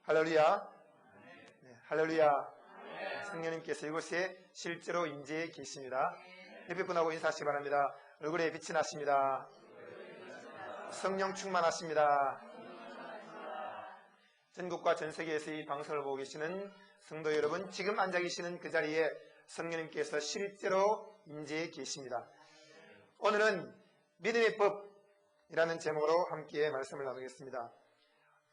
할렐루야. 네, 할렐루야. 성령님께서 이곳에 실제로 임재해 계십니다. 옆에 분하고 인사하시기 바랍니다. 얼굴에 빛이 나십니다. 성령 충만하십니다. 전국과 전 세계에서 이 방송을 보고 계시는 성도 여러분, 지금 앉아 계시는 그 자리에 성령님께서 실제로 임재해 계십니다. 오늘은 믿음의 법이라는 제목으로 함께 말씀을 나누겠습니다.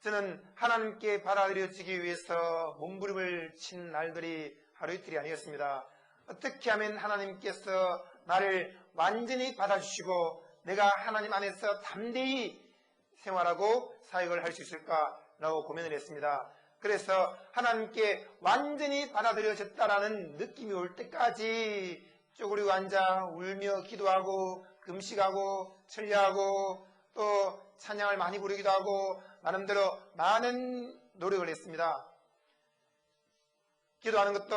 저는 하나님께 받아들여지기 위해서 몸부림을 친 날들이 하루 이틀이 아니었습니다. 어떻게 하면 하나님께서 나를 완전히 받아주시고 내가 하나님 안에서 담대히 생활하고 사역을 할 수 있을까라고 고민을 했습니다. 그래서 하나님께 완전히 받아들여졌다라는 느낌이 올 때까지 쪼그리고 앉아 울며 기도하고 금식하고 천례하고 또 찬양을 많이 부르기도 하고 나름대로 많은 노력을 했습니다. 기도하는 것도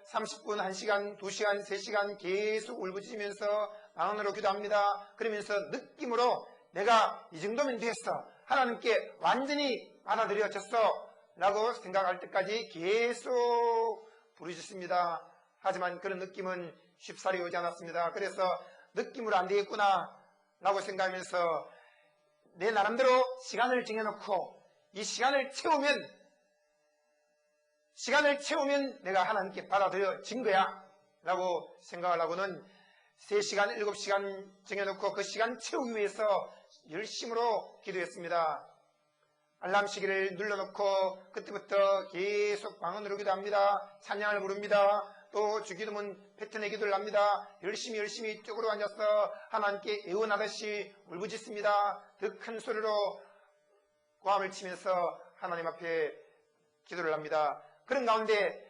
30분, 1시간, 2시간, 3시간 계속 울부짖으면서 마음으로 기도합니다. 그러면서 느낌으로 내가 이 정도면 됐어, 하나님께 완전히 받아들여졌어 라고 생각할 때까지 계속 부르짖습니다. 하지만 그런 느낌은 쉽사리 오지 않았습니다. 그래서 느낌으로 안 되겠구나 라고 생각하면서 내 나름대로 시간을 정해놓고 이 시간을 채우면 내가 하나님께 받아들여진 거야 라고 생각을 하고는 3시간, 7시간 정해놓고 그 시간 채우기 위해서 열심으로 기도했습니다. 알람 시계를 눌러놓고 그때부터 계속 방언으로 기도합니다. 찬양을 부릅니다. 또 주기도문 패턴의 기도를 합니다. 열심히 쪽으로 앉아서 하나님께 애원하듯이 울부짖습니다. 더 큰 소리로 고함을 치면서 하나님 앞에 기도를 합니다. 그런 가운데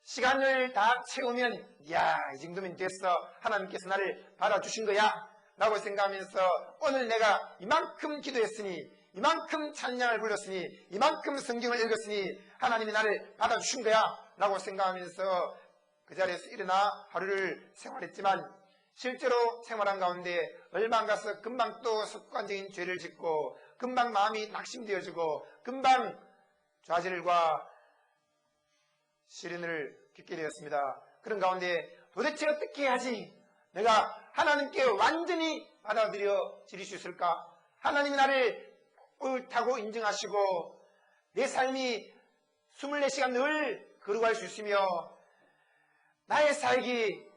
시간을 다 채우면 야, 이 정도면 됐어, 하나님께서 나를 받아주신 거야 라고 생각하면서 오늘 내가 이만큼 기도했으니, 이만큼 찬양을 불렀으니, 이만큼 성경을 읽었으니 하나님이 나를 받아주신 거야 라고 생각하면서 그 자리에서 일어나 하루를 생활했지만 실제로 생활한 가운데 얼마 안 가서 금방 또 습관적인 죄를 짓고 금방 마음이 낙심되어지고 금방 좌절과 시련을 겪게 되었습니다. 그런 가운데 도대체 어떻게 해야지 내가 하나님께 완전히 받아들여질 수 있을까? 하나님이 나를 옳다고 인정하시고 내 삶이 24시간 늘 거룩할 수 있으며 나의 사역이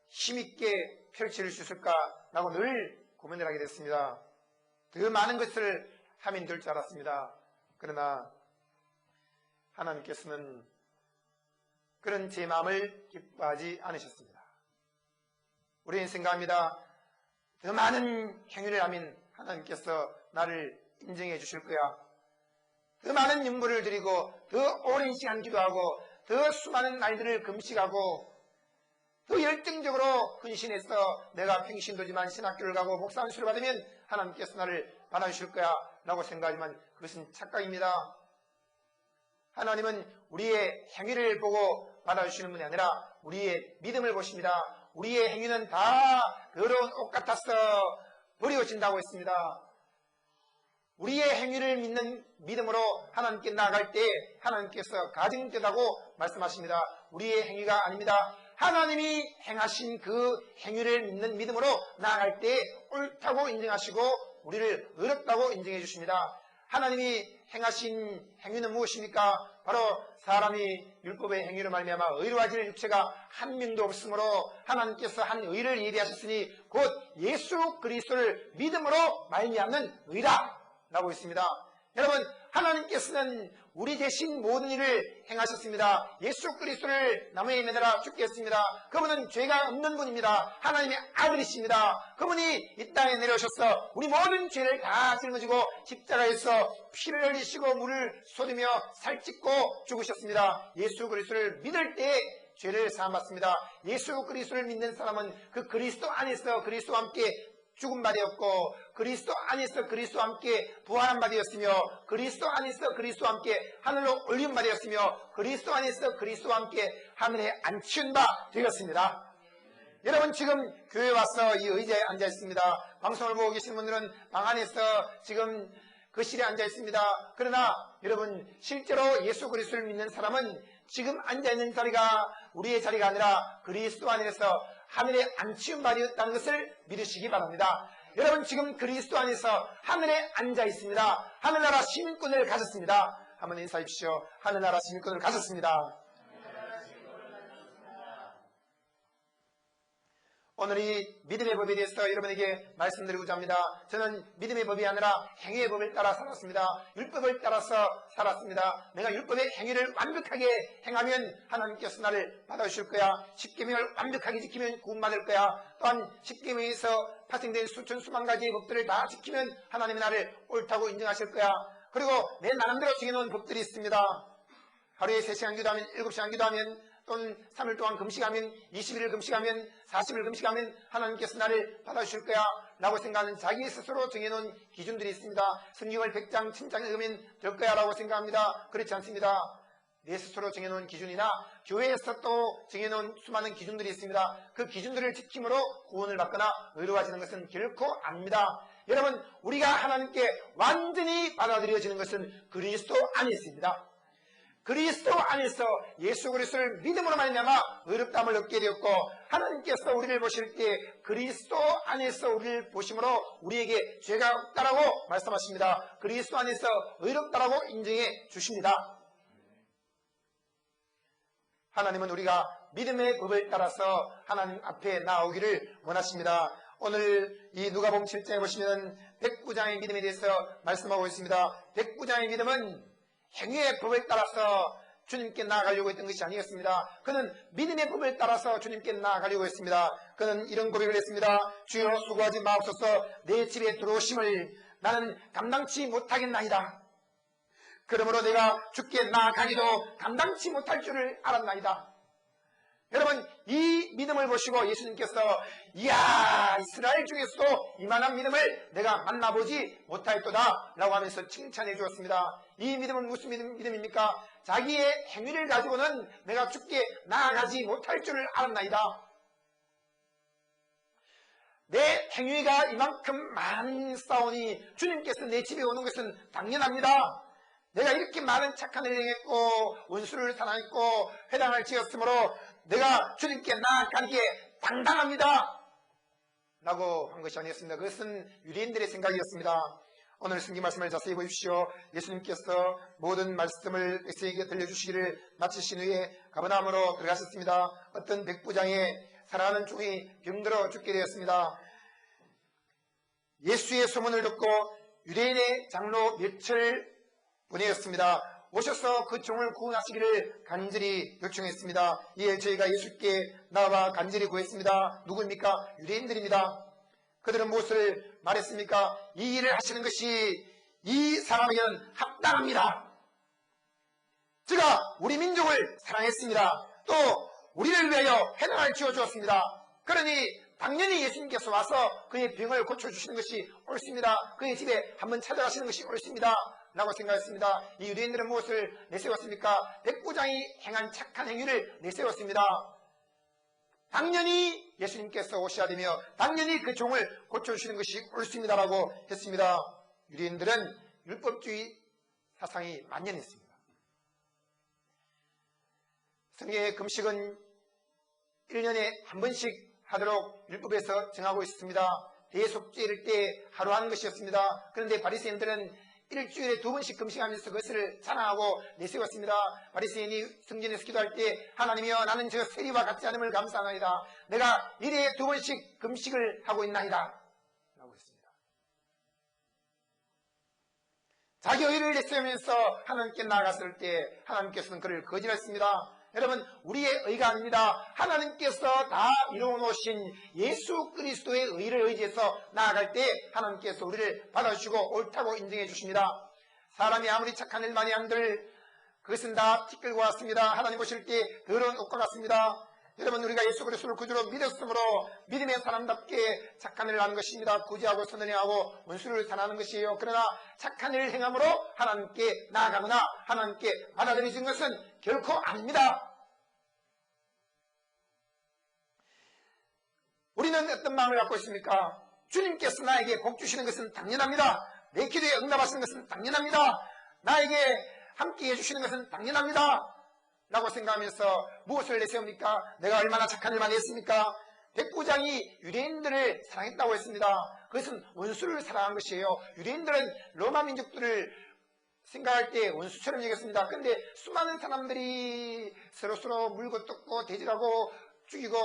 힘있게 펼칠 수 있을까라고 늘 고민을 하게 됐습니다. 더 많은 것을 하면 될 줄 알았습니다. 그러나 하나님께서는 그런 제 마음을 기뻐하지 않으셨습니다. 우리는 생각합니다. 더 많은 행위를 하면 하나님께서 나를 인정해 주실 거야. 더 많은 연물을 드리고 더 오랜 시간 기도하고 더 수많은 날들을 금식하고 더 열정적으로 헌신해서 내가 평신도지만 신학교를 가고 목사 안수를 받으면 하나님께서 나를 받아주실 거야 라고 생각하지만 그것은 착각입니다. 하나님은 우리의 행위를 보고 받아주시는 분이 아니라 우리의 믿음을 보십니다. 우리의 행위는 다 더러운 옷 같아서 버려진다고 했습니다. 우리의 행위를 믿는 믿음으로 하나님께 나아갈 때 하나님께서 가증되다고 말씀하십니다. 우리의 행위가 아닙니다. 하나님이 행하신 그 행위를 믿는 믿음으로 나아갈 때 옳다고 인정하시고 우리를 의롭다고 인정해 주십니다. 하나님이 행하신 행위는 무엇입니까? 바로 사람이 율법의 행위로 말미암아 의로워질 육체가 한 명도 없으므로 하나님께서 한 의를 예비하셨으니 곧 예수 그리스도를 믿음으로 말미암는 의라 라고 있습니다. 여러분, 하나님께서는 우리 대신 모든 일을 행하셨습니다. 예수 그리스도를 나무에 매달아 죽게 했습니다. 그분은 죄가 없는 분입니다. 하나님의 아들이십니다. 그분이 이 땅에 내려오셔서 우리 모든 죄를 다 짊어지고 십자가에서 피를 흘리시고 물을 쏟으며 살찢고 죽으셨습니다. 예수 그리스도를 믿을 때 죄를 사함받습니다. 예수 그리스도를 믿는 사람은 그 그리스도 안에서 그리스도와 함께 죽은 바 되었고 그리스도 안에서 그리스도와 함께 부활한 바 되었으며 그리스도 안에서 그리스도와 함께 하늘로 올린 바 되었으며 그리스도 안에서 그리스도와 함께 하늘에 앉힌 바 되었습니다. 여러분, 지금 교회에 와서 이 의자에 앉아 있습니다. 방송을 보고 계신 분들은 방 안에서 지금 거실에 앉아 있습니다. 그러나 여러분 실제로 예수 그리스도를 믿는 사람은 지금 앉아있는 자리가 우리의 자리가 아니라 그리스도 안에서 하늘에 앉히운 바되었다는 것을 믿으시기 바랍니다. 여러분 지금 그리스도 안에서 하늘에 앉아 있습니다. 하늘나라 시민권을 가졌습니다. 한번 인사하십시오. 하늘나라 시민권을 가졌습니다. 오늘 이 믿음의 법에 대해서 여러분에게 말씀드리고자 합니다. 저는 믿음의 법이 아니라 행위의 법을 따라 살았습니다. 율법을 따라서 살았습니다. 내가 율법의 행위를 완벽하게 행하면 하나님께서 나를 받아주실 거야. 십계명을 완벽하게 지키면 구원받을 거야. 또한 십계명에서 파생된 수천 수만 가지의 법들을 다 지키면 하나님이 나를 옳다고 인정하실 거야. 그리고 내 나름대로 정해놓은 법들이 있습니다. 하루에 3시간 기도하면 7시간 기도하면 또는 3일 동안 금식하면 21일 금식하면 40일 금식하면 하나님께서 나를 받아주실 거야 라고 생각하는 자기 스스로 정해놓은 기준들이 있습니다. 성경을 100장 1000장 읽으면 될 거야 라고 생각합니다. 그렇지 않습니다. 내 스스로 정해놓은 기준이나 교회에서 또 정해놓은 수많은 기준들이 있습니다. 그 기준들을 지킴으로 구원을 받거나 의로워지는 것은 결코 아닙니다. 여러분 우리가 하나님께 완전히 받아들여지는 것은 그리스도 안에 있습니다. 그리스도 안에서 예수 그리스도를 믿음으로 말미암아 의롭다함을 얻게 되었고 하나님께서 우리를 보실 때 그리스도 안에서 우리를 보심으로 우리에게 죄가 없다라고 말씀하십니다. 그리스도 안에서 의롭다라고 인정해 주십니다. 하나님은 우리가 믿음의 법을 따라서 하나님 앞에 나오기를 원하십니다. 오늘 이 누가복음 7장에 보시면 백부장의 믿음에 대해서 말씀하고 있습니다. 백부장의 믿음은 행위의 법을 따라서 주님께 나아가려고 했던 것이 아니었습니다. 그는 믿음의 법을 따라서 주님께 나아가려고 했습니다. 그는 이런 고백을 했습니다. 주여 수고하지 마옵소서. 내 집에 들어오심을 나는 감당치 못하겠나이다. 그러므로 내가 주께 나아가기도 감당치 못할 줄을 알았나이다. 여러분 이 믿음을 보시고 예수님께서 이야 이스라엘 중에서도 이만한 믿음을 내가 만나보지 못하였도다 라고 하면서 칭찬해 주었습니다. 이 믿음은 무슨 믿음입니까? 자기의 행위를 가지고는 내가 주께 나아가지 못할 줄을 알았나이다. 내 행위가 이만큼 많은 싸우니 주님께서 내 집에 오는 것은 당연합니다. 내가 이렇게 많은 착한 일을 행했고 원수를 사랑했고 회당을 지었으므로 내가 주님께 나아가기에 당당합니다 라고 한 것이 아니었습니다. 그것은 유대인들의 생각이었습니다. 오늘 성경 말씀을 자세히 보십시오. 예수님께서 모든 말씀을 백성에게 들려주시기를 마치신 후에 가버나움으로 들어가셨습니다. 어떤 백부장의 사랑하는 종이 병들어 죽게 되었습니다. 예수의 소문을 듣고 유대인의 장로 몇을 보내었습니다. 오셔서 그 종을 구원하시기를 간절히 요청했습니다. 이에 저희가 예수께 나와 간절히 구했습니다. 누구입니까? 유대인들입니다. 그들은 무엇을 말했습니까? 이 일을 하시는 것이 이 사람에게는 합당합니다. 제가 우리 민족을 사랑했습니다. 또 우리를 위하여 해당을 지어주었습니다. 그러니 당연히 예수님께서 와서 그의 병을 고쳐주시는 것이 옳습니다. 그의 집에 한번 찾아가시는 것이 옳습니다. 라고 생각했습니다. 이 유대인들은 무엇을 내세웠습니까? 백부장이 행한 착한 행위를 내세웠습니다. 당연히 예수님께서 오셔야 되며 당연히 그 종을 고쳐주시는 것이 옳습니다라고 했습니다. 유대인들은 율법주의 사상이 만연했습니다. 성경의 금식은 1년에 한 번씩 하도록 율법에서 정하고 있습니다. 대속죄일 때 하루 하는 것이었습니다. 그런데 바리새인들은 일주일에 2번씩 금식하면서 그것을 자랑하고 내세웠습니다. 바리새인이 성전에서 기도할 때 하나님이여 나는 저 세리와 같지 않음을 감사하나이다. 내가 일에 2번씩 금식을 하고 있나이다 라고 했습니다. 자기 의를 내세우면서 하나님께 나아갔을 때 하나님께서는 그를 거절했습니다. 여러분 우리의 의가 아닙니다. 하나님께서 다 이루어놓으신 예수 그리스도의 의를 의지해서 나아갈 때 하나님께서 우리를 받아주시고 옳다고 인정해 주십니다. 사람이 아무리 착한 일 많이 한들 그것은 다 티 끌고 왔습니다. 하나님 보실 때 더러운 옷과 같습니다. 여러분 우리가 예수 그리스도를 구주로 믿었으므로 믿음의 사람답게 착한 일을 하는 것입니다. 구제하고 선을 행하고 원수를 사랑하는 것이에요. 그러나 착한 일을 행함으로 하나님께 나아가거나 하나님께 받아들여진 것은 결코 아닙니다. 우리는 어떤 마음을 갖고 있습니까? 주님께서 나에게 복 주시는 것은 당연합니다. 내 기도에 응답하시는 것은 당연합니다. 나에게 함께 해주시는 것은 당연합니다. 라고 생각하면서 무엇을 내세웁니까? 내가 얼마나 착한 일만 했습니까? 백부장이 유대인들을 사랑했다고 했습니다. 그것은 원수를 사랑한 것이에요. 유대인들은 로마 민족들을 생각할 때 원수처럼 여겼습니다. 그런데 수많은 사람들이 서로서로 물고 뜯고 대질하고 죽이고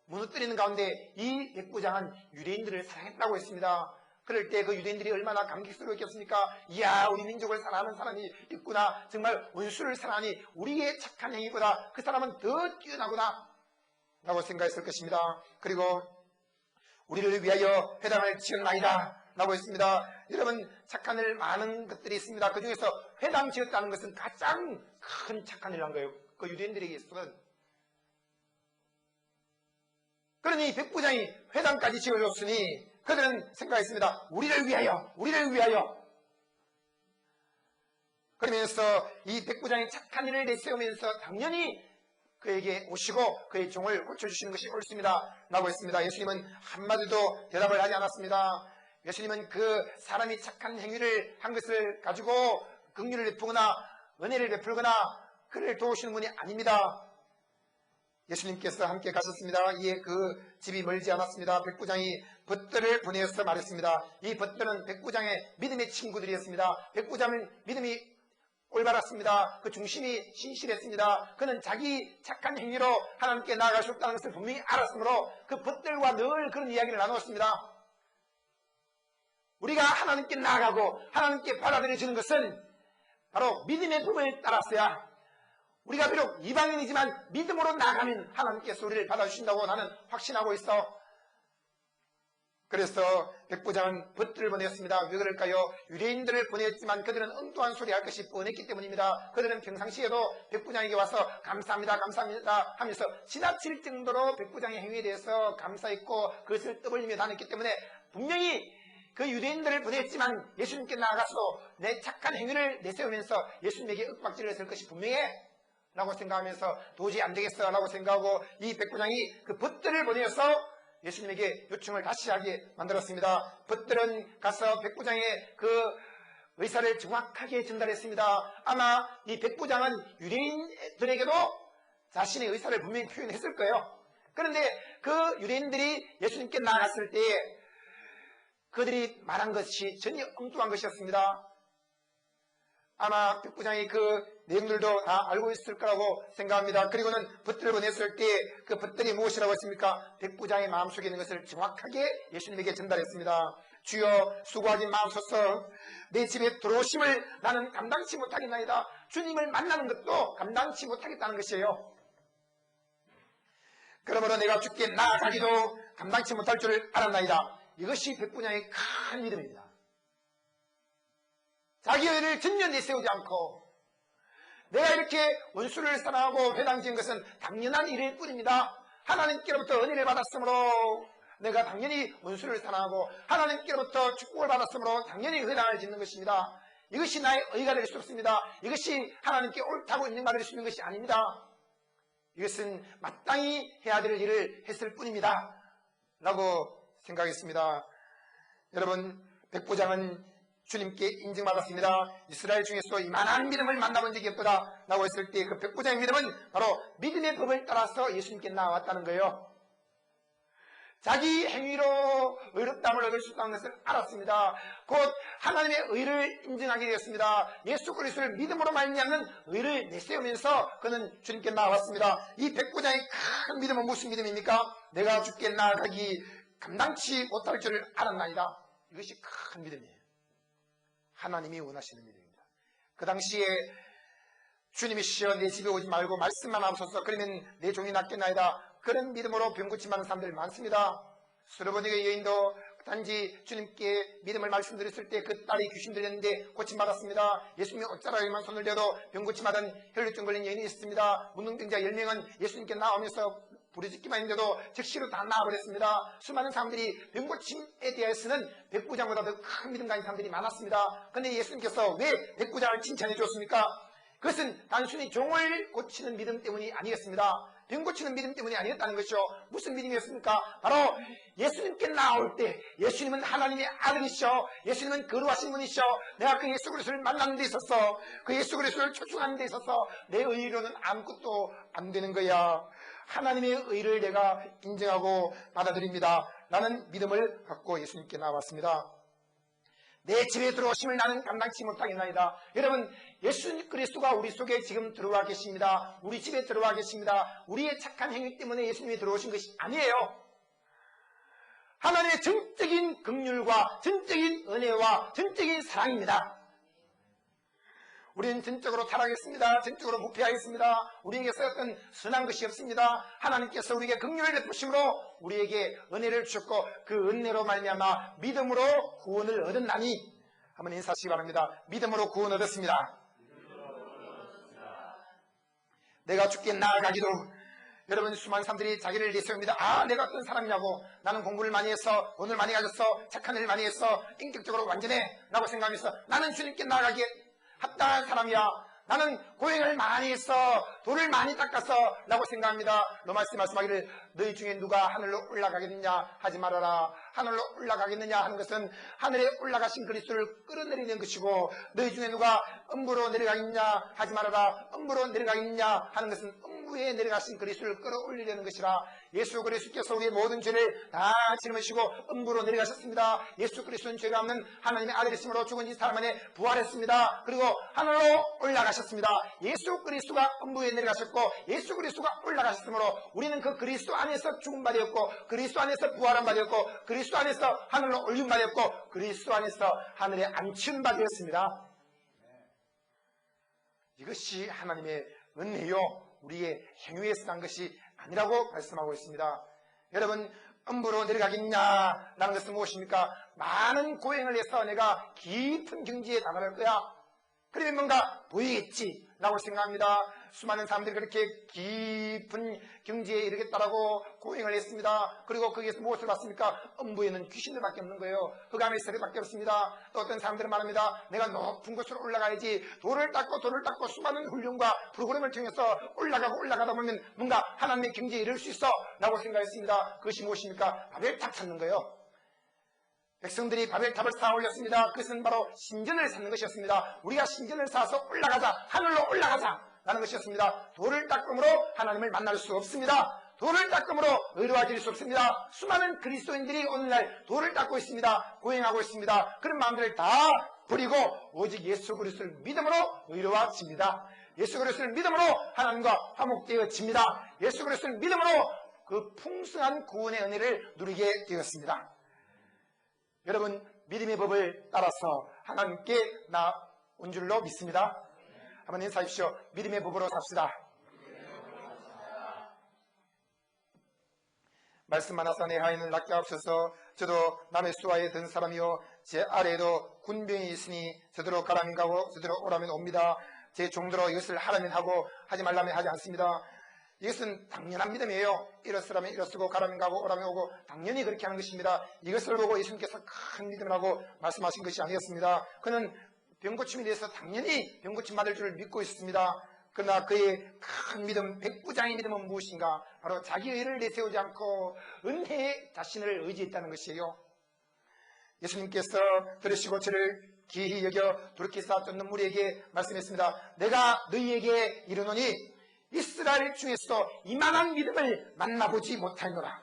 무너뜨리는 가운데 이 백부장은 유대인들을 사랑했다고 했습니다. 그럴 때 그 유대인들이 얼마나 감격스러웠겠습니까? 이야, 우리 민족을 사랑하는 사람이 있구나. 정말 원수를 사랑하니 우리의 착한 행위보다 그 사람은 더 뛰어나구나 라고 생각했을 것입니다. 그리고 우리를 위하여 회당을 지었나이다 라고 했습니다. 여러분, 착한 일 많은 것들이 있습니다. 그 중에서 회당 지었다는 것은 가장 큰 착한 일을 한 거예요. 그 유대인들에게 있어서는. 그러니 백부장이 회당까지 지어줬으니 그들은 생각했습니다. 우리를 위하여, 우리를 위하여. 그러면서 이 백부장이 착한 일을 내세우면서 당연히 그에게 오시고 그의 종을 고쳐주시는 것이 옳습니다 라고 했습니다. 예수님은 한마디도 대답을 하지 않았습니다. 예수님은 그 사람이 착한 행위를 한 것을 가지고 긍휼을 베푸거나 은혜를 베풀거나 그를 도우시는 분이 아닙니다. 예수님께서 함께 가셨습니다. 이에 그 집이 멀지 않았습니다. 백부장이 벗들을 보내어서 말했습니다. 이 벗들은 백부장의 믿음의 친구들이었습니다. 백부장은 믿음이 올바랐습니다. 그 중심이 신실했습니다. 그는 자기 착한 행위로 하나님께 나아가셨다는 것을 분명히 알았으므로 그 벗들과 늘 그런 이야기를 나누었습니다. 우리가 하나님께 나아가고 하나님께 받아들여지는 것은 바로 믿음의 법을 따랐어야, 우리가 비록 이방인이지만 믿음으로 나가면 하나님께서 우리를 받아주신다고 나는 확신하고 있어. 그래서 백부장은 벗들을 보냈습니다. 왜 그럴까요? 유대인들을 보냈지만 그들은 엉뚱한 소리 할 것이 뻔했기 때문입니다. 그들은 평상시에도 백부장에게 와서 감사합니다, 감사합니다 하면서 지나칠 정도로 백부장의 행위에 대해서 감사했고 그것을 떠벌리며 다녔기 때문에 분명히 그 유대인들을 보냈지만 예수님께 나아가서 내 착한 행위를 내세우면서 예수님에게 윽박질을 했을 것이 분명해 라고 생각하면서 도저히 안 되겠어 라고 생각하고 이 백부장이 그 벗들을 보내서 예수님에게 요청을 다시 하게 만들었습니다. 벗들은 가서 백부장의 그 의사를 정확하게 전달했습니다. 아마 이 백부장은 유대인들에게도 자신의 의사를 분명히 표현했을 거예요. 그런데 그 유대인들이 예수님께 나갔을 때에 그들이 말한 것이 전혀 엉뚱한 것이었습니다. 아마 백부장이 그 내용들도 다 알고 있을 거라고 생각합니다. 그리고는 벗들을 보냈을 때 그 벗들이 무엇이라고 했습니까? 백부장의 마음속에 있는 것을 정확하게 예수님에게 전달했습니다. 주여, 수고하긴 마옵소서. 내 집에 들어오심을 나는 감당치 못하겠나이다. 주님을 만나는 것도 감당치 못하겠다는 것이에요. 그러므로 내가 주께 나아가기도 감당치 못할 줄을 알았나이다. 이것이 백부장의 큰 믿음입니다. 자기의 의를 전혀 내세우지 않고 내가 이렇게 원수를 사랑하고 회당 지은 것은 당연한 일일 뿐입니다. 하나님께로부터 은혜를 받았으므로 내가 당연히 원수를 사랑하고 하나님께로부터 축복을 받았으므로 당연히 회당을 짓는 것입니다. 이것이 나의 의가 될 수 없습니다. 이것이 하나님께 옳다고 인정받을 수 있는 것이 아닙니다. 이것은 마땅히 해야 될 일을 했을 뿐입니다 라고 생각했습니다. 여러분, 백부장은 주님께 인정받았습니다. 이스라엘 중에서 이만한 믿음을 만나본 적이 없다 라고 했을 때 그 백부장의 믿음은 바로 믿음의 법을 따라서 예수님께 나왔다는 거예요. 자기 행위로 의롭다함을 얻을 수 있다는 것을 알았습니다. 곧 하나님의 의를 인정하게 되었습니다. 예수 그리스도를 믿음으로 말미암는 의를 내세우면서 그는 주님께 나왔습니다. 이 백부장의 큰 믿음은 무슨 믿음입니까? 내가 주께 나아가기 감당치 못할 줄을 알았나이다. 이것이 큰 믿음이에요. 하나님이 원하시는 믿음입니다. 그 당시에 주님이시여 내 집에 오지 말고 말씀만 하옵소서. 그러면 내 종이 낫겠나이다. 그런 믿음으로 병 고침하는 사람들 많습니다. 수르보니게 여인도 단지 주님께 믿음을 말씀드렸을 때 그 딸이 귀신 들렸는데 고침받았습니다. 예수님이 옷자락에만 손을 대도 병 고침하던 혈류증 걸린 여인이 있습니다. 문둥병자 10명은 예수님께 나오면서 부르짖기만 했는데도 즉시로 다 나아버렸습니다. 수많은 사람들이 병고침에 대해서는 백부장보다 더 큰 믿음 가진 사람들이 많았습니다. 그런데 예수님께서 왜 백부장을 칭찬해 주었습니까? 그것은 단순히 종을 고치는 믿음 때문이 아니었습니다. 병 고치는 믿음 때문이 아니었다는 것이죠. 무슨 믿음이었습니까? 바로 예수님께 나올 때 예수님은 하나님의 아들이시오. 예수님은 거룩하신 분이시오. 내가 그 예수 그리스도를 만나는 데 있어서 그 예수 그리스도를 초청하는 데 있어서 내 의로는 아무것도 안 되는 거야. 하나님의 의를 내가 인정하고 받아들입니다. 라는 믿음을 갖고 예수님께 나왔습니다. 내 집에 들어오심을 나는 감당치 못하겠나이다. 여러분, 예수 그리스도가 우리 속에 지금 들어와 계십니다. 우리 집에 들어와 계십니다. 우리의 착한 행위 때문에 예수님이 들어오신 것이 아니에요. 하나님의 전적인 긍휼과 전적인 은혜와 전적인 사랑입니다. 우리는 전적으로 타락했습니다. 전적으로 부패하였습니다. 우리에게서 어떤 선한 것이 없습니다. 하나님께서 우리에게 긍휼을 베푸심으로 우리에게 은혜를 주셨고 그 은혜로 말미암아 믿음으로 구원을 얻었나니 한번 인사하시기 바랍니다. 믿음으로 구원 얻었습니다. 내가 죽게 나아가기도 여러분 수많은 사람들이 자기를 내세웁니다. 아, 내가 어떤 사람이냐고. 나는 공부를 많이 했어. 돈을 많이 가졌어. 착한 일을 많이 했어. 인격적으로 완전해 라고 생각하면서 나는 주님께 나아가기에 합당한 사람이야. 나는 고행을 많이 했어. 돌을 많이 닦았어 라고 생각합니다. 로마서 말씀하기를 너희 중에 누가 하늘로 올라가겠느냐 하지 말아라. 하늘로 올라가겠느냐 하는 것은 하늘에 올라가신 그리스도를 끌어내리는 것이고 너희 중에 누가 음부로 내려가겠느냐 하지 말아라. 음부로 내려가겠느냐 하는 것은 음부에 내려가신 그리스도를 끌어올리려는 것이라. 예수 그리스도께서 우리의 모든 죄를 다 짊으시고 음부로 내려가셨습니다. 예수 그리스도는 죄가 없는 하나님의 아들이심으로 죽은 지 사흘 만에 부활했습니다. 그리고 하늘로 올라가셨습니다. 예수 그리스도가 음부에 내려가셨고 예수 그리스도가 올라가셨으므로 우리는 그 그리스도 안에서 죽은 바 되었고 그리스도 안에서 부활한 바 되었고 그리스도 안에서 하늘로 올린 바 되었고 그리스도 안에서 하늘에 앉힌 바 되었습니다. 이것이 하나님의 은혜요 우리의 행위에서 난 것이 아니라고 말씀하고 있습니다. 여러분, 음부로 내려가겠냐 라는 것은 무엇입니까? 많은 고행을 해서 내가 깊은 경지에 다다를 거야. 그러면 뭔가 보이겠지 라고 생각합니다. 수많은 사람들이 그렇게 깊은 경지에 이르겠다라고 고행을 했습니다. 그리고 거기에서 무엇을 봤습니까? 음부에는 귀신들밖에 없는 거예요. 흑암의 세력밖에 없습니다. 또 어떤 사람들은 말합니다. 내가 높은 곳으로 올라가야지. 돌을 닦고 수많은 훈련과 프로그램을 통해서 올라가다 보면 뭔가 하나님의 경지에 이를 수 있어 라고 생각했습니다. 그것이 무엇입니까? 바벨탑 찾는 거예요. 백성들이 바벨탑을 쌓아 올렸습니다. 그것은 바로 신전을 쌓는 것이었습니다. 우리가 신전을 쌓아서 올라가자, 하늘로 올라가자 라는 것이었습니다. 돌을 닦음으로 하나님을 만날 수 없습니다. 돌을 닦음으로 의로워질 수 없습니다. 수많은 그리스도인들이 오늘날 돌을 닦고 있습니다. 고행하고 있습니다. 그런 마음들을 다 버리고 오직 예수 그리스도를 믿음으로 의로워집니다. 예수 그리스도를 믿음으로 하나님과 화목되어집니다. 예수 그리스도를 믿음으로 그 풍성한 구원의 은혜를 누리게 되었습니다. 여러분, 믿음의 법을 따라서 하나님께 나온 줄로 믿습니다. 한번 인사하십시오. 믿음의 법으로 삽시다. 말씀 많아서 내 하인을 낫게 하옵소서. 저도 남의 수하에 든 사람이요 제 아래에도 군병이 있으니 저더러 가라면 가고 저더러 오라면 옵니다. 제 종들로 이것을 하라면 하고 하지 말라면 하지 않습니다. 이것은 당연한 믿음이에요. 일어서라면 일어서고 가라면 가고 오라면 오고 당연히 그렇게 하는 것입니다. 이것을 보고 예수님께서 큰 믿음을 하고 말씀하신 것이 아니었습니다. 그는 병고침에 대해서 당연히 병고침 받을 줄을 믿고 있습니다. 그러나 그의 큰 믿음, 백부장의 믿음은 무엇인가? 바로 자기의 의를 내세우지 않고 은혜에 자신을 의지했다는 것이에요. 예수님께서 들으시고 저를 기히 여겨 돌이키사 쫓는 무리에게 말씀했습니다. 내가 너희에게 이르노니 이스라엘 중에서 이만한 믿음을 만나보지 못하노라.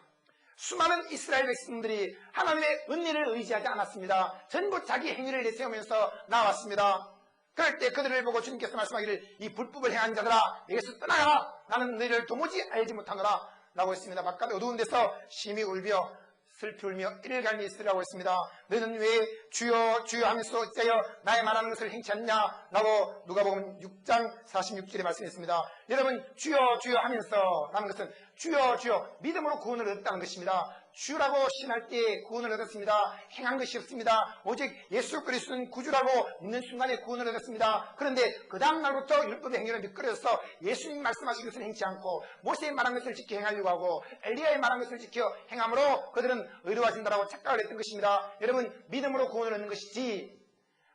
수많은 이스라엘 백성들이 하나님의 은혜를 의지하지 않았습니다. 전부 자기 행위를 내세우면서 나왔습니다. 그럴 때 그들을 보고 주님께서 말씀하기를 이 불법을 행한 자들아 내게서 떠나라. 나는 너희를 도무지 알지 못하노라 라고 했습니다. 바깥 어두운 데서 심히 울며 슬피 울며 이를 갈미 있으라고 했습니다. 너는 왜 주여 주여 하면서 어찌하여 나의 말하는 것을 행치 않냐 라고 누가복음 6장 46절에 말씀했습니다. 여러분, 주여 주여 하면서 라는 것은 주여 주여 믿음으로 구원을 얻었다는 것입니다. 주라고 신할 때 구원을 얻었습니다. 행한 것이 없습니다. 오직 예수 그리스도는 구주라고 믿는 순간에 구원을 얻었습니다. 그런데 그 다음 날부터 율법의 행위를 미끄러져서 예수님 말씀하신 것을 행치 않고 모세의 말한 것을 지켜 행하려고 하고 엘리야의 말한 것을 지켜 행함으로 그들은 의로워진다라고 착각을 했던 것입니다. 여러분, 믿음으로 구원을 얻는 것이지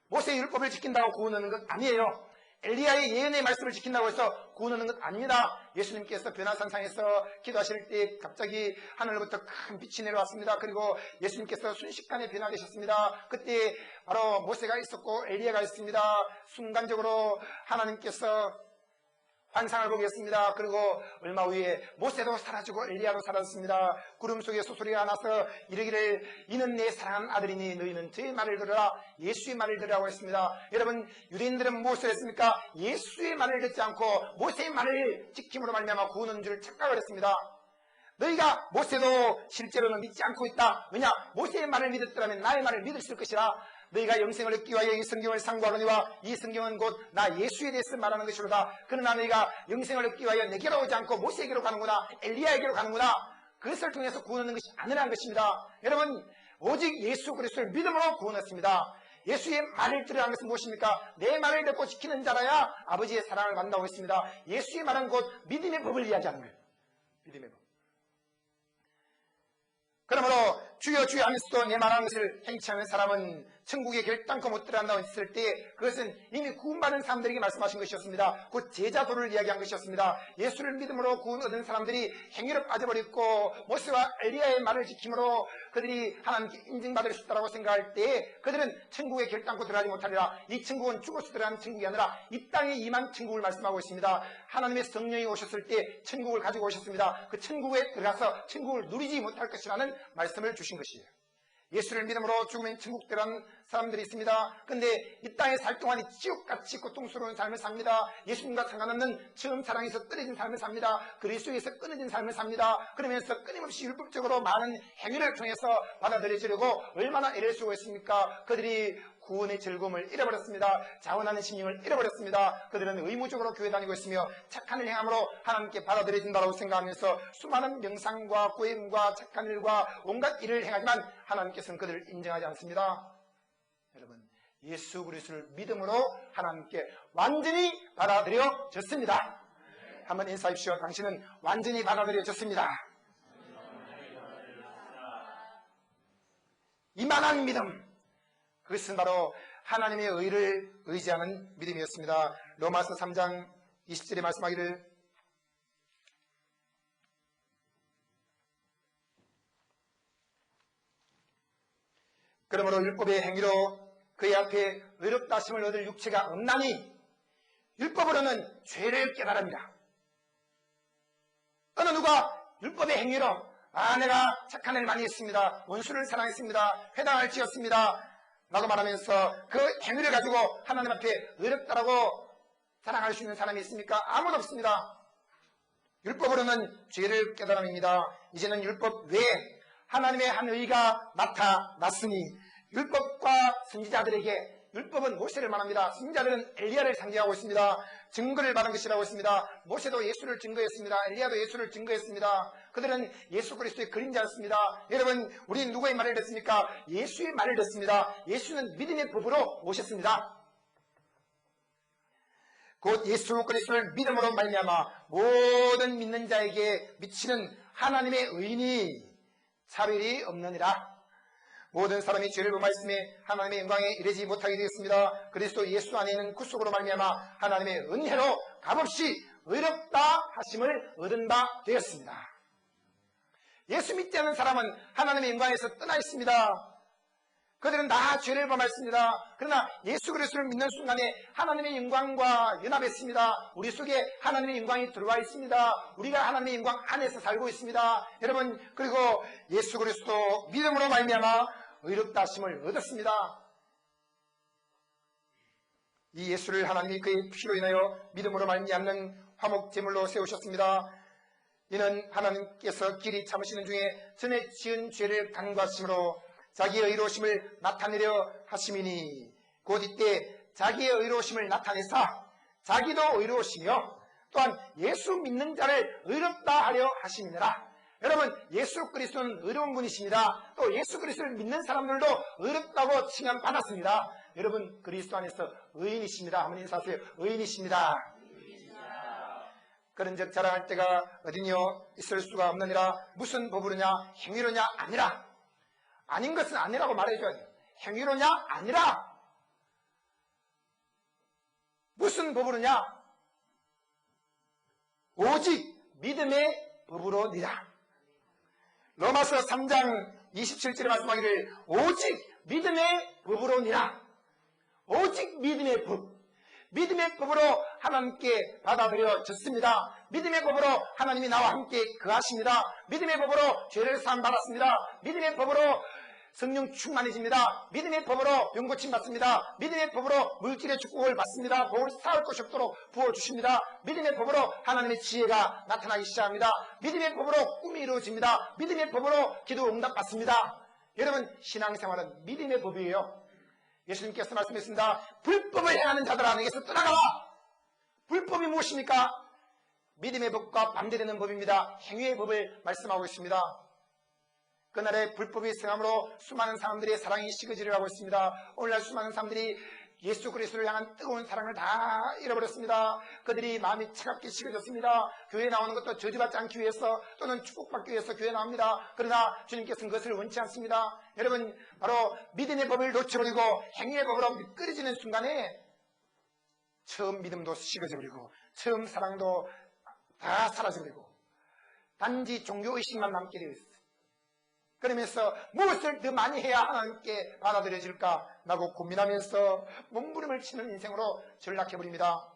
모세의 율법을 지킨다고 구원을 얻는 것 아니에요. 엘리야의 예언의 말씀을 지킨다고 해서 구원하는 것 아닙니다. 예수님께서 변화산상에서 기도하실 때 갑자기 하늘로부터 큰 빛이 내려왔습니다. 그리고 예수님께서 순식간에 변화되셨습니다. 그때 바로 모세가 있었고 엘리야가 있습니다. 순간적으로 하나님께서 환상을 보게 했습니다. 그리고 얼마 후에 모세도 사라지고 엘리야도 사라졌습니다. 구름 속에서 소리가 나서 이르기를 이는 내 사랑하는 아들이니 너희는 저의 말을 들으라 예수의 말을 들으라고 했습니다. 여러분 유대인들은 무엇을 했습니까? 예수의 말을 듣지 않고 모세의 말을 지킴으로 말미암아 구원한 줄 착각을 했습니다. 너희가 모세도 실제로는 믿지 않고 있다. 왜냐? 모세의 말을 믿었더라면 나의 말을 믿었을 것이라. 너희가 영생을 얻기 위하여 이 성경을 상고하거니와 이 성경은 곧 나 예수에 대해서 말하는 것이로다. 그러나 너희가 영생을 얻기 위하여 내게로 오지 않고 모세에게로 가는구나. 엘리야에게로 가는구나. 그것을 통해서 구원하는 것이 아니라는 것입니다. 여러분 오직 예수 그리스도를 믿음으로 구원했습니다. 예수의 말을 들으라는 것은 무엇입니까? 내 말을 듣고 지키는 자라야 아버지의 사랑을 받는다고 했습니다. 예수의 말은 곧 믿음의 법을 이야기하는 거예요. 믿음의 법. 그러므로 주여 주여 하면서도 내 말하는 것을 행치 않는 사람은 천국에 결단코 못 들어간다고 했을 때 그것은 이미 구원받은 사람들에게 말씀하신 것이었습니다. 곧 제자도를 이야기한 것이었습니다. 예수를 믿음으로 구원 얻은 사람들이 행위로 빠져버렸고 모세와 엘리야의 말을 지킴으로 그들이 하나님께 인증받을 수 있다고 생각할 때 그들은 천국에 결단코 들어가지 못하리라. 이 천국은 죽어서 들어가는 천국이 아니라 이 땅에 임한 천국을 말씀하고 있습니다. 하나님의 성령이 오셨을 때 천국을 가지고 오셨습니다. 그 천국에 들어가서 천국을 누리지 못할 것이라는 말씀을 주신 것이에요. 예수를 믿음으로 죽으면 천국 들어가는 사람들이 있습니다. 근데 이 땅에 살 동안 지옥같이 고통스러운 삶을 삽니다. 예수님과 상관없는 처음 사랑에서 끊어진 삶을 삽니다. 그리스도에서 끊어진 삶을 삽니다. 그러면서 끊임없이 율법적으로 많은 행위를 통해서 받아들여지려고 얼마나 애를 쓰고 있습니까? 그들이 구원의 즐거움을 잃어버렸습니다. 자원하는 심령을 잃어버렸습니다. 그들은 의무적으로 교회 다니고 있으며 착한 일 행함으로 하나님께 받아들여진다고 생각하면서 수많은 명상과 고행과 착한 일과 온갖 일을 행하지만 하나님께서는 그들을 인정하지 않습니다. 여러분 예수 그리스도를 믿음으로 하나님께 완전히 받아들여졌습니다. 한번 인사하십시오. 당신은 완전히 받아들여졌습니다. 이만한 믿음, 그것은 바로 하나님의 의를 의지하는 믿음이었습니다. 로마서 3장 20절에 말씀하기를 그러므로 율법의 행위로 그의 앞에 의롭다 하심을 얻을 육체가 없나니 율법으로는 죄를 깨달습니다. 어느 누가 율법의 행위로 내가 착한 일 많이 했습니다. 원수를 사랑했습니다. 회당을 지었습니다. 라고 말하면서 그 행위를 가지고 하나님 앞에 의롭다라고 자랑할 수 있는 사람이 있습니까? 아무도 없습니다. 율법으로는 죄를 깨달음입니다. 이제는 율법 외에 하나님의 한 의가 나타났으니 율법과 선지자들에게 율법은 모세를 말합니다. 선지자들은 엘리야를 상징하고 있습니다. 증거를 받은 것이라고 했습니다. 모세도 예수를 증거했습니다. 엘리야도 예수를 증거했습니다. 그들은 예수 그리스도의 그림자였습니다. 여러분 우리는 누구의 말을 듣습니까? 예수의 말을 듣습니다. 예수는 믿음의 법으로 오셨습니다. 곧 예수 그리스도를 믿음으로 말미암아 모든 믿는 자에게 미치는 하나님의 의인이 차별이 없느니라. 모든 사람이 죄를 범하였음에 하나님의 영광에 이르지 못하게 되었습니다. 그리스도 예수 안에 있는 구속으로 말미암아 하나님의 은혜로 값없이 의롭다 하심을 얻은 바 되었습니다. 예수 믿지 않는 사람은 하나님의 영광에서 떠나 있습니다. 그들은 다 죄를 범했습니다. 그러나 예수 그리스도를 믿는 순간에 하나님의 영광과 연합했습니다. 우리 속에 하나님의 영광이 들어와 있습니다. 우리가 하나님의 영광 안에서 살고 있습니다. 여러분 그리고 예수 그리스도 믿음으로 말미암아 의롭다 하심을 얻었습니다. 이 예수를 하나님이 그의 피로 인하여 믿음으로 말미암는 화목 제물로 세우셨습니다. 이는 하나님께서 길이 참으시는 중에 전에 지은 죄를 간과하심으로 자기의 의로우심을 나타내려 하심이니 곧 이때 자기의 의로우심을 나타내사 자기도 의로우시며 또한 예수 믿는 자를 의롭다 하려 하심이니라. 여러분 예수 그리스도는 의로운 분이십니다. 또 예수 그리스도를 믿는 사람들도 의롭다고 칭함받았습니다. 여러분 그리스도 안에서 의인이십니다. 한번 인사하세요. 의인이십니다. 그런즉 자랑할 때가 어디니요 있을 수가 없느니라. 무슨 법으로냐 행위로냐 아니라. 아닌 것은 아니라고 말해줘야 돼요. 행위로냐 아니라. 무슨 법으로냐? 오직 믿음의 법으로니라. 로마서 3장 27절에 말씀하기를 오직 믿음의 법으로니라. 오직 믿음의 법. 믿음의 법으로 하나님께 받아들여졌습니다. 믿음의 법으로 하나님이 나와 함께 거하십니다. 믿음의 법으로 죄를 사함받았습니다. 믿음의 법으로 성령 충만해집니다. 믿음의 법으로 병고침 받습니다. 믿음의 법으로 물질의 축복을 받습니다. 복을 쌓을 것이 없도록 부어주십니다. 믿음의 법으로 하나님의 지혜가 나타나기 시작합니다. 믿음의 법으로 꿈이 이루어집니다. 믿음의 법으로 기도 응답 받습니다. 여러분, 신앙생활은 믿음의 법이에요. 예수님께서 말씀했습니다. 불법을 행하는 자들아 내게서 떠나가라. 불법이 무엇입니까? 믿음의 법과 반대되는 법입니다. 행위의 법을 말씀하고 있습니다. 그날에 불법이 승함으로 수많은 사람들의 사랑이 식어지려 하고 있습니다. 오늘날 수많은 사람들이 예수 그리스도를 향한 뜨거운 사랑을 다 잃어버렸습니다. 그들이 마음이 차갑게 식어졌습니다. 교회에 나오는 것도 저주받지 않기 위해서 또는 축복받기 위해서 교회에 나옵니다. 그러나 주님께서는 그것을 원치 않습니다. 여러분, 바로 믿음의 법을 놓쳐버리고 행위의 법으로 미끄러지는 순간에 처음 믿음도 식어져버리고 처음 사랑도 다 사라져버리고 단지 종교의식만 남게 되어 있어요. 그러면서 무엇을 더 많이 해야 하나님께 받아들여질까 라고 고민하면서 몸부림을 치는 인생으로 전락해버립니다.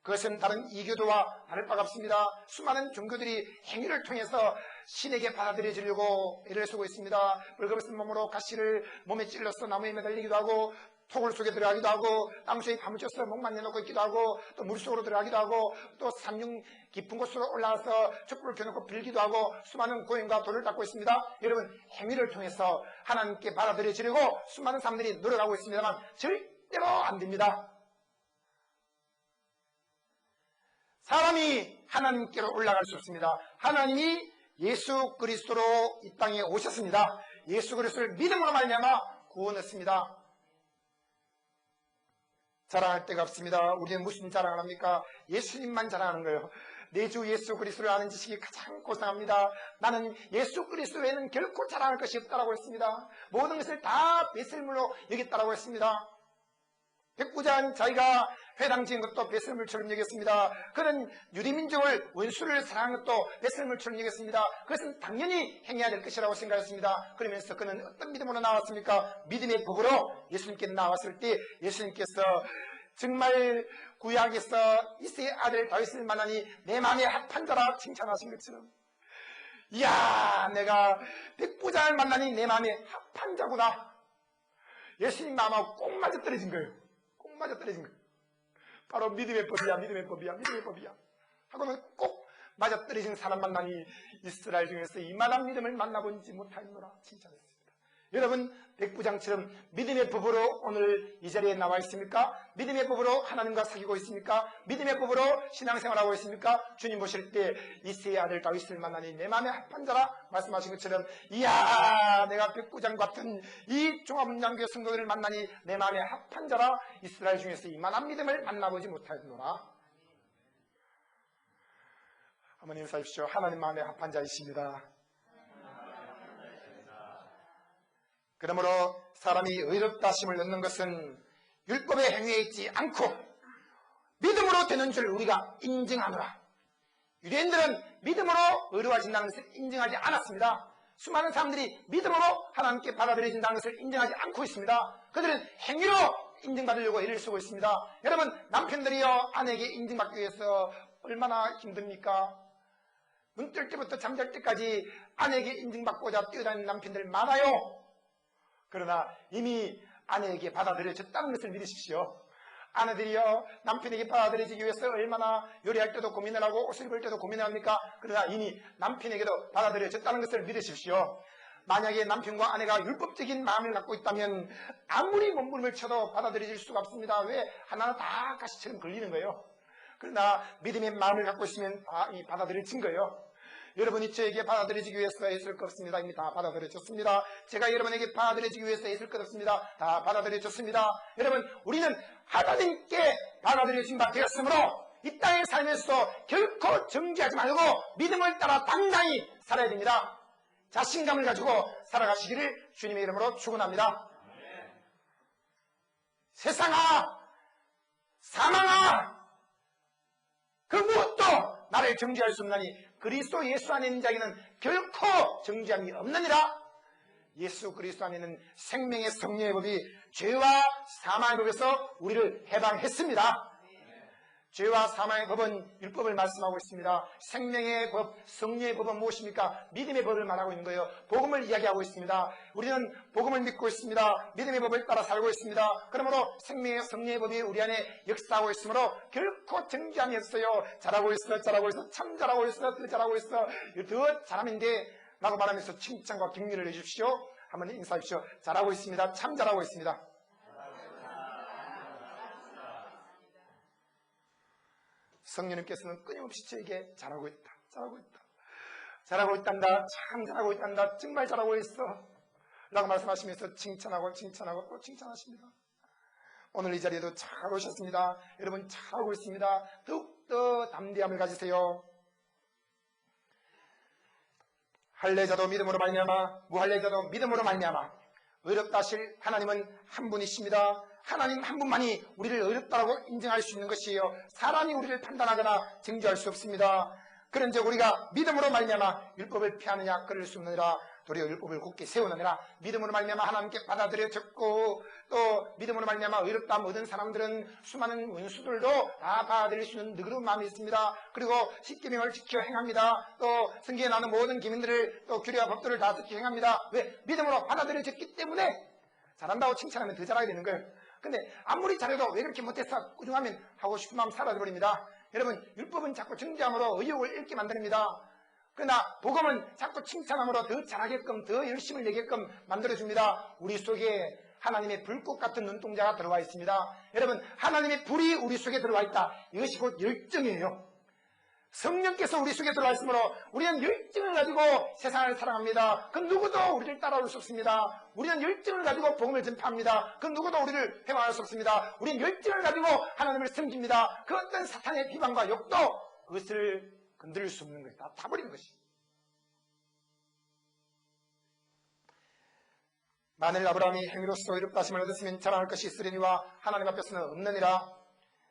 그것은 다른 이교도와 다를 바가 없습니다. 수많은 종교들이 행위를 통해서 신에게 받아들여지려고 애를 쓰고 있습니다. 벌거벗은 몸으로 가시를 몸에 찔러서 나무에 매달리기도 하고 토굴 속에 들어가기도 하고 땅속에 파묻혀서 목만 내놓고 있기도 하고 또 물속으로 들어가기도 하고 또 산중 깊은 곳으로 올라와서 촛불을 켜놓고 빌기도 하고 수많은 고인과 돌을 닦고 있습니다. 여러분, 행위를 통해서 하나님께 받아들여지려고 수많은 사람들이 노력하고 있습니다만 절대로 안 됩니다. 사람이 하나님께로 올라갈 수 없습니다. 하나님이 예수 그리스도로 이 땅에 오셨습니다. 예수 그리스도를 믿음으로 말미암아 구원했습니다. 자랑할 데가 없습니다. 우리는 무슨 자랑을 합니까? 예수님만 자랑하는 거예요. 내 주 예수 그리스도를 아는 지식이 가장 고상합니다. 나는 예수 그리스도 외에는 결코 자랑할 것이 없다라고 했습니다. 모든 것을 다 배설물로 여겼다라고 했습니다. 백부장 자기가 회당 지은 것도 배설물처럼 여겼습니다. 그는 유대민족을 원수를 사랑한 것도 배설물처럼 여겼습니다. 그것은 당연히 행해야 될 것이라고 생각했습니다. 그러면서 그는 어떤 믿음으로 나왔습니까? 믿음의 법으로 예수님께 나왔을 때 예수님께서 정말 구약에서 이새의 아들 다윗을 만나니 내 마음에 합한 자라 칭찬하신 것처럼, 이야, 내가 백부장을 만나니 내 마음에 합한 자구나. 예수님 마음하고 꼭 맞아떨어진 거예요. 꼭 맞아떨어진 거예요. 바로 믿음의 법이야, 믿음의 법이야, 믿음의 법이야 하고는 꼭 맞아떨어진 사람 만나니 이스라엘 중에서 이만한 믿음을 만나본지 못하노라 칭찬했습니다. 여러분, 백부장처럼 믿음의 법으로 오늘 이 자리에 나와 있습니까? 믿음의 법으로 하나님과 사귀고 있습니까? 믿음의 법으로 신앙생활하고 있습니까? 주님 보실 때 이새의 아들 다윗을 만나니 내 마음에 합한 자라 말씀하신 것처럼, 이야, 내가 백부장 같은 이 종합문장교회 성도들을 만나니 내 마음에 합한 자라 이스라엘 중에서 이만한 믿음을 만나보지 못하였노라. 어머님 사십시오. 하나님 마음에 합한 자이십니다. 그러므로 사람이 의롭다 하심을 얻는 것은 율법의 행위에 있지 않고 믿음으로 되는 줄 우리가 인정하노라. 유대인들은 믿음으로 의로워진다는 것을 인정하지 않았습니다. 수많은 사람들이 믿음으로 하나님께 받아들여진다는 것을 인정하지 않고 있습니다. 그들은 행위로 인정받으려고 애를 쓰고 있습니다. 여러분, 남편들이요, 아내에게 인정받기 위해서 얼마나 힘듭니까? 눈 뜰 때부터 잠잘 때까지 아내에게 인정받고자 뛰어다니는 남편들 많아요. 그러나 이미 아내에게 받아들여졌다는 것을 믿으십시오. 아내들이요, 남편에게 받아들여지기 위해서 얼마나 요리할 때도 고민을 하고 옷을 입을 때도 고민을 합니까? 그러나 이미 남편에게도 받아들여졌다는 것을 믿으십시오. 만약에 남편과 아내가 율법적인 마음을 갖고 있다면 아무리 몸부림을 쳐도 받아들여질 수가 없습니다. 왜? 하나는 다 가시처럼 걸리는 거예요. 그러나 믿음의 마음을 갖고 있으면 다 이미 받아들여진 거예요. 여러분이 저에게 받아들여지기 위해서 애쓸 것 없습니다. 이미 다 받아들여졌습니다. 제가 여러분에게 받아들여지기 위해서 애쓸 것 없습니다. 다 받아들여졌습니다. 여러분, 우리는 하나님께 받아들여진 바 되었으므로 이 땅에 살면서도 결코 정지하지 말고 믿음을 따라 당당히 살아야 됩니다. 자신감을 가지고 살아가시기를 주님의 이름으로 축원합니다. 세상아, 사망아 그 무엇도 나를 정죄할 수 없나니 그리스도 예수 안에 있는 자에게는 결코 정죄함이 없느니라. 예수 그리스도 안에 있는 생명의 성령의 법이 죄와 사망의 법에서 우리를 해방했습니다. 죄와 사망의 법은 율법을 말씀하고 있습니다. 생명의 법, 성령의 법은 무엇입니까? 믿음의 법을 말하고 있는 거예요. 복음을 이야기하고 있습니다. 우리는 복음을 믿고 있습니다. 믿음의 법을 따라 살고 있습니다. 그러므로 생명의 성령의 법이 우리 안에 역사하고 있으므로 결코 정죄함이 없어요. 잘하고 있어, 잘하고 있어, 참 잘하고 있어, 더 잘하고 있어, 더 잘하는데 라고 말하면서 칭찬과 격려를 해주십시오. 한번 인사하십시오. 잘하고 있습니다. 참 잘하고 있습니다. 성령님께서는 끊임없이 저에게 잘하고 있다, 잘하고 있다, 잘하고 있단다, 참 잘하고 있단다, 정말 잘하고 있어 라고 말씀하시면서 칭찬하고 칭찬하고 또 칭찬하십니다. 오늘 이 자리에도 잘 오셨습니다. 여러분 잘하고 있습니다. 더욱더 담대함을 가지세요. 할례자도 믿음으로 말미암아 무할례자도 믿음으로 말미암아 의롭다 하실 하나님은 한 분이십니다. 하나님 한 분만이 우리를 의롭다고 인정할 수 있는 것이에요. 사람이 우리를 판단하거나 정죄할 수 없습니다. 그런즉 우리가 믿음으로 말미암아 율법을 피하느냐 그럴 수 없느니라. 도리어 율법을 굳게 세우느니라. 믿음으로 말미암아 하나님께 받아들여졌고 또 믿음으로 말미암아 의롭다함 얻은 사람들은 수많은 원수들도 다 받아들일 수 있는 느그러운 마음이 있습니다. 그리고 십계명을 지켜 행합니다. 또 성경에 나오는 모든 계명들을 또 규례와 법도를 다 지켜 행합니다. 왜? 믿음으로 받아들여졌기 때문에 잘한다고 칭찬하면 더 잘하게 되는 거예요. 근데 아무리 잘해도 왜 그렇게 못했어? 꾸중하면 하고 싶은 마음 사라져버립니다. 여러분 율법은 자꾸 정죄함으로 의욕을 잃게 만듭니다. 그러나 복음은 자꾸 칭찬함으로 더 잘하게끔 더 열심을 내게끔 만들어줍니다. 우리 속에 하나님의 불꽃 같은 눈동자가 들어와 있습니다. 여러분 하나님의 불이 우리 속에 들어와 있다. 이것이 곧 열정이에요. 성령께서 우리 속에 들어와 있으므로 우리는 열정을 가지고 세상을 사랑합니다. 그 누구도 우리를 따라올 수 없습니다. 우리는 열정을 가지고 복음을 전파합니다. 그 누구도 우리를 회방할 수 없습니다. 우리는 열정을 가지고 하나님을 섬깁니다. 그 어떤 사탄의 비방과 욕도 그것을 건드릴 수 없는 거예요. 다 타버리는 것이. 만일 아브라함이 행위로서 의롭다 하심을 얻었으면 자랑할 것이 있으려니와 하나님 앞에서는 없느니라.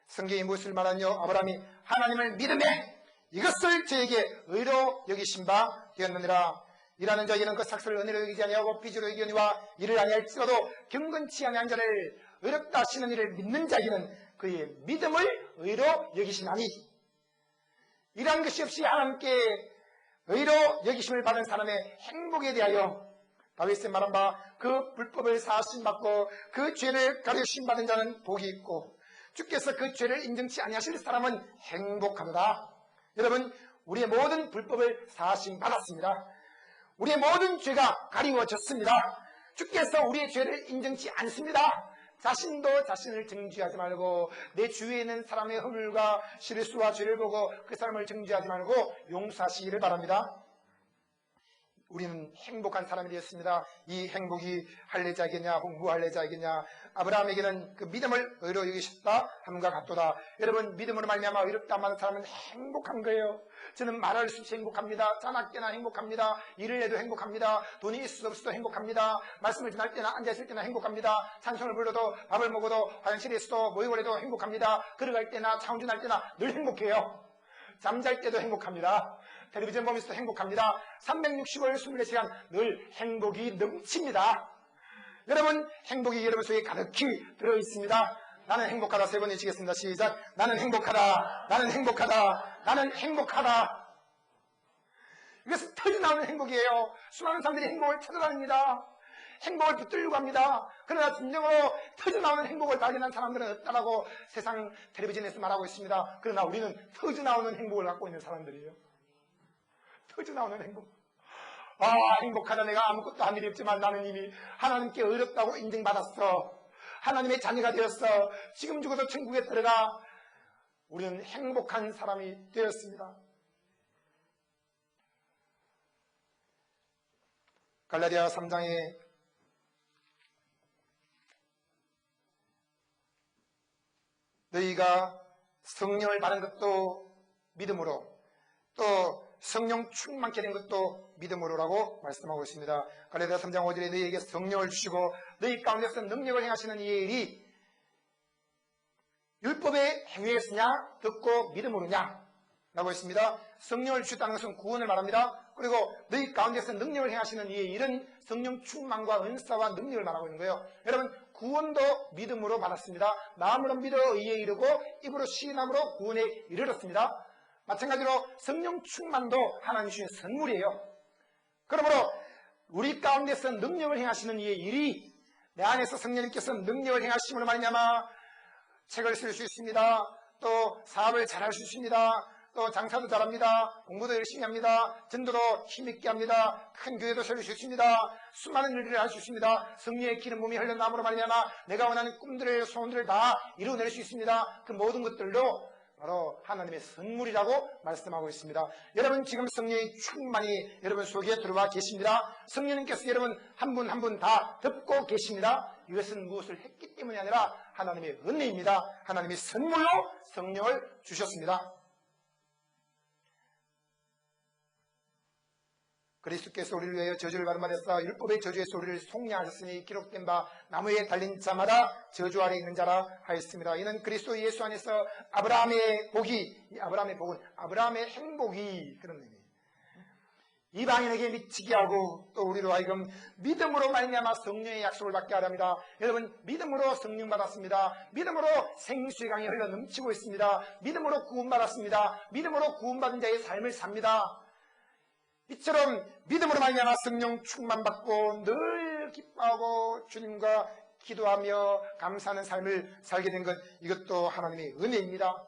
성경이 무엇을 말하뇨? 아브라함이 하나님을 믿음에 이것을 저에게 의로 여기신 바 되었느니라. 일하는 자에게는 그 삭슬을 은혜로 여기지 아니하고 빚으로 여기니와 이를 아니할지라도 경건치 아니한 자를 의롭다 하시는 이를 믿는 자에게는 그의 믿음을 의로 여기시나니. 이러한 것이 없이 하나님께 의로 여기심을 받은 사람의 행복에 대하여 다윗의 말한 바 그 불법을 사하심받고 그 죄를 가려주심받은 자는 복이 있고 주께서 그 죄를 인정치 아니하실 사람은 행복하도다. 여러분 우리의 모든 불법을 사하심받았습니다. 우리의 모든 죄가 가리워졌습니다. 주께서 우리의 죄를 인정치 않습니다. 자신도 자신을 정죄하지 말고 내 주위에 있는 사람의 허물과 실수와 죄를 보고 그 사람을 정죄하지 말고 용서하시기를 바랍니다. 우리는 행복한 사람이 되었습니다. 이 행복이 할례자이겠냐 혹은 무할례자이겠냐. 아브라함에게는 그 믿음을 의로 여기셨다 함과 같도다. 여러분 믿음으로 말미암아 의롭다 하는 사람은 행복한 거예요. 저는 말할 수 없이 행복합니다. 자나깨나 행복합니다. 일을 해도 행복합니다. 돈이 있어도 없어도 행복합니다. 말씀을 전할 때나 앉아있을 때나 행복합니다. 찬송을 불러도 밥을 먹어도 화장실에 있어도 모욕을 해도 행복합니다. 걸어갈 때나 차 운전할 때나 늘 행복해요. 잠잘 때도 행복합니다. 텔레비전 보면서도 행복합니다. 365일 24시간 늘 행복이 넘칩니다. 여러분 행복이 여러분 속에 가득히 들어있습니다. 나는 행복하다 세 번 외치겠습니다. 시작. 나는 행복하다. 나는 행복하다. 나는 행복하다. 이것은 터져나오는 행복이에요. 수많은 사람들이 행복을 찾아다닙니다. 행복을 붙들려고 합니다. 그러나 진정으로 터져나오는 행복을 발견한 사람들은 없다라고 세상 텔레비전에서 말하고 있습니다. 그러나 우리는 터져나오는 행복을 갖고 있는 사람들이에요. 터져나오는 행복. 아 행복하다. 내가 아무것도 한 일이 없지만 나는 이미 하나님께 의롭다고 인정받았어. 하나님의 자녀가 되었어. 지금 죽어도 천국에 들어가. 우리는 행복한 사람이 되었습니다. 갈라디아 3장에 너희가 성령을 받은 것도 믿음으로 또 성령 충만케 된 것도 믿음으로라고 말씀하고 있습니다. 갈라디아 3장 5절에 너희에게 성령을 주시고 너희 가운데서 능력을 행하시는 이 일이 율법의 행위였으냐 듣고 믿음으로냐 라고 했습니다. 성령을 주셨다는 것은 구원을 말합니다. 그리고 너희 가운데서 능력을 행하시는 이의 일은 성령 충만과 은사와 능력을 말하고 있는 거예요. 여러분 구원도 믿음으로 받았습니다. 마음으로 믿어 의에 이르고 입으로 시인함으로 구원에 이르렀습니다. 마찬가지로 성령 충만도 하나님 주신 선물이에요. 그러므로 우리 가운데서 능력을 행하시는 이의 일이 내 안에서 성령님께서 능력을 행하심으로 말미암아 책을 쓸 수 있습니다. 또 사업을 잘할 수 있습니다. 또 장사도 잘합니다. 공부도 열심히 합니다. 전도도 힘있게 합니다. 큰 교회도 세울 수 있습니다. 수많은 일들을 할 수 있습니다. 성령의 기름 몸이 흘러남으로 말미암아 내가 원하는 꿈들을 소원들을 다 이루어낼 수 있습니다. 그 모든 것들도 바로 하나님의 선물이라고 말씀하고 있습니다. 여러분 지금 성령의 충만히 여러분 속에 들어와 계십니다. 성령님께서 여러분 한 분 한 분 다 덮고 계십니다. 이것은 무엇을 했기 때문이 아니라 하나님의 은혜입니다. 하나님의 선물로 성령을 주셨습니다. 그리스도께서 우리를 위하여 저주를 받은 바 되사 율법의 저주에서 우리를 속량하셨으니 기록된 바 나무에 달린 자마다 저주 아래 있는 자라 하였습니다. 이는 그리스도 예수 안에서 아브라함의 복이, 아브라함의 복은 아브라함의 행복이 그런 의미예요. 이방인에게 미치게 하고 또 우리로 하여금 믿음으로 말미암아 성령의 약속을 받게 하랍니다. 여러분 믿음으로 성령 받았습니다. 믿음으로 생수의 강이 흘러 넘치고 있습니다. 믿음으로 구원받았습니다. 믿음으로 구원받은 자의 삶을 삽니다. 이처럼 믿음으로 말미암아 성령 충만받고 늘 기뻐하고 주님과 기도하며 감사하는 삶을 살게 된 것, 이것도 하나님의 은혜입니다.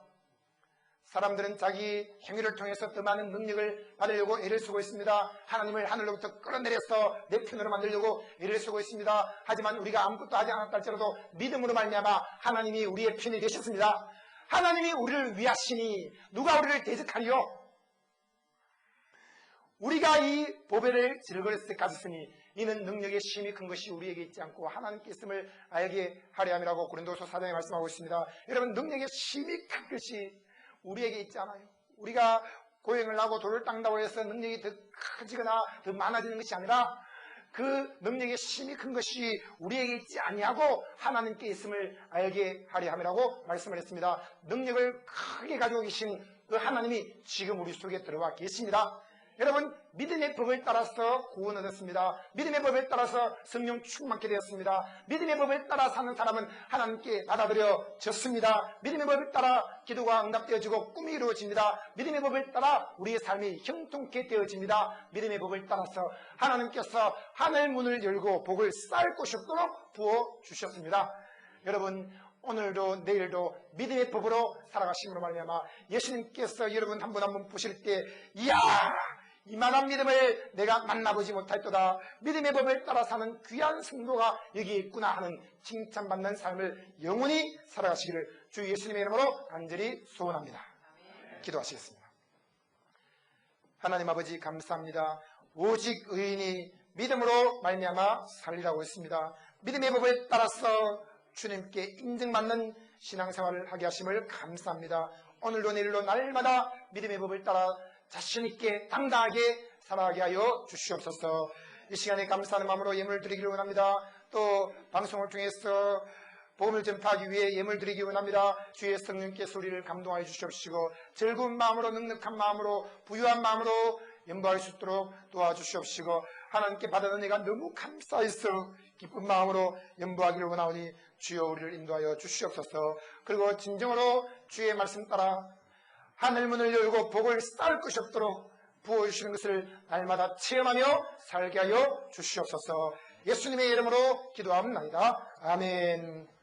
사람들은 자기 행위를 통해서 더 많은 능력을 받으려고 애를 쓰고 있습니다. 하나님을 하늘로부터 끌어내려서 내 편으로 만들려고 애를 쓰고 있습니다. 하지만 우리가 아무것도 하지 않았다 할지라도 믿음으로 말미암아 하나님이 우리의 편이 되셨습니다. 하나님이 우리를 위하시니 누가 우리를 대적하리요? 우리가 이 보배를 질그릇에 가졌으니 이는 능력의 심이 큰 것이 우리에게 있지 않고 하나님께 있음을 알게 하려 함이라고 고린도서 4장에 말씀하고 있습니다. 여러분 능력의 심이 큰 것이 우리에게 있지 않아요. 우리가 고행을 하고 돌을 닦는다고 해서 능력이 더 커지거나 더 많아지는 것이 아니라 그 능력의 심이 큰 것이 우리에게 있지 아니하고 하나님께 있음을 알게 하려 함이라고 말씀을 했습니다. 능력을 크게 가지고 계신 그 하나님이 지금 우리 속에 들어와 계십니다. 여러분 믿음의 법을 따라서 구원을 얻었습니다. 믿음의 법을 따라서 성령 충만케 되었습니다. 믿음의 법을 따라 사는 사람은 하나님께 받아들여졌습니다. 믿음의 법을 따라 기도가 응답되어지고 꿈이 이루어집니다. 믿음의 법을 따라 우리의 삶이 형통케 되어집니다. 믿음의 법을 따라서 하나님께서 하늘 문을 열고 복을 쌓을 곳이 없도록 부어주셨습니다. 여러분 오늘도 내일도 믿음의 법으로 살아가심으로 말미암아 예수님께서 여러분 한 분 한 분 보실 때 이야 이만한 믿음을 내가 만나보지 못할도다. 믿음의 법을 따라 사는 귀한 성도가 여기 있구나 하는 칭찬받는 삶을 영원히 살아가시기를 주 예수님의 이름으로 간절히 소원합니다. 기도하시겠습니다. 하나님 아버지 감사합니다. 오직 의인이 믿음으로 말미암아 살리라고 했습니다. 믿음의 법을 따라서 주님께 인정받는 신앙생활을 하게 하심을 감사합니다. 오늘도 내일도 날마다 믿음의 법을 따라 자신있게 당당하게 살아가게 하여 주시옵소서. 이 시간에 감사하는 마음으로 예물을 드리기를 원합니다. 또 방송을 통해서 복음을 전파하기 위해 예물 드리기 원합니다. 주의 성령께서 우리를 감동하여 주시옵시고 즐거운 마음으로 넉넉한 마음으로 부유한 마음으로 연보할 수 있도록 도와주시옵시고 하나님께 받은 은혜가 너무 감사해서 기쁜 마음으로 연보하기를 원하오니 주여 우리를 인도하여 주시옵소서. 그리고 진정으로 주의 말씀 따라 하늘문을 열고 복을 쌓을 것이 없도록 부어주시는 것을 날마다 체험하며 살게 하여 주시옵소서. 예수님의 이름으로 기도합니다. 아멘.